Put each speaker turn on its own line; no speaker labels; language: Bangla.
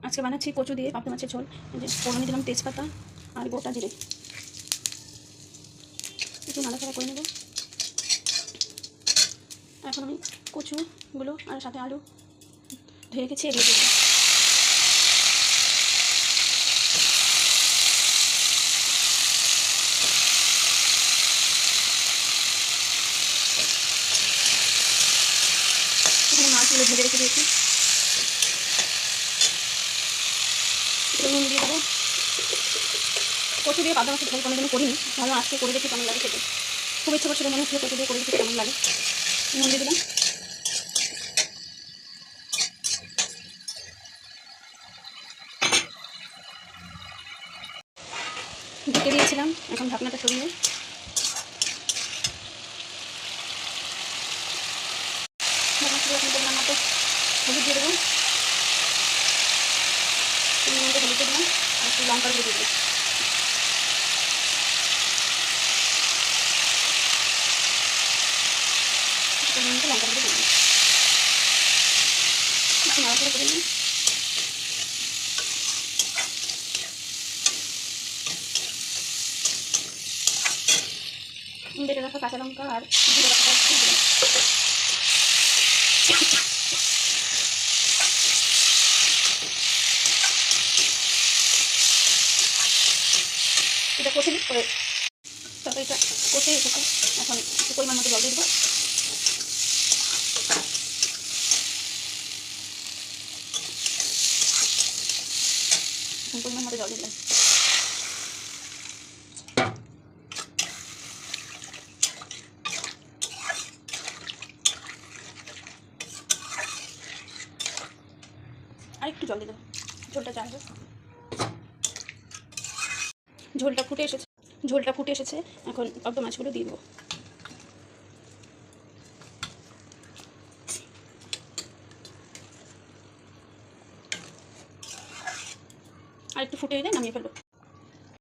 আজকে বানাচ্ছি কচু দিয়ে পাবদা মাছের ঝোল। যে ফোড়নে দিলাম তেজপাতা আর গোটা জিরে, একটু নাড়াচাড়া করে নেব। এখন আমি কচুগুলো আর সাথে আলু ধুয়ে রেখেছি এগুলো দেবো। এখানে মাছগুলো ভেজে রেখে দিয়েছি, একটু নুন দিয়ে দেবো। কচু দিয়ে পাবদা মাছের ঝোল কোনোদিনও করিনি, ভালো আজকে করে দেখি কেমন লাগে খেতে। খুব ইচ্ছে করছিল মনে হচ্ছিল কচু দিয়ে করে দেখি কেমন লাগে। নুন দিয়ে দিলাম, ঢেকে দিয়েছিলাম। এখন ঢাকনাটা সরিয়ে পরিমাণ মতো হলুদ দিয়ে দেবো, হলুদ দিয়ে দিলাম আর একটু লঙ্কার গুঁড়ো দিয়ে দেবো। লঙ্কা গুঁড়ো দিয়ে দিলাম, একটু নাড়াচাড়া করে দিলাম। বেটে রাখা কাঁচা লঙ্কা আর জিরে বাটাটা দিয়ে দিলাম। এটা কষে করে তরকারিটা কষে এসেছে। এখন একটু পরিমাণ মতো জল দিয়ে দেবো। এখন পরিমাণ মতো জল দিয়ে দিলাম। আর একটু জল দিয়ে দেবো, ঝোলটা চাই হোক। ঝোলটা ফুটে এসেছে। এখন পাবদা মাছগুলো দিয়ে দেবো। আর একটু ফুটে এলে নামিয়ে ফেলবো।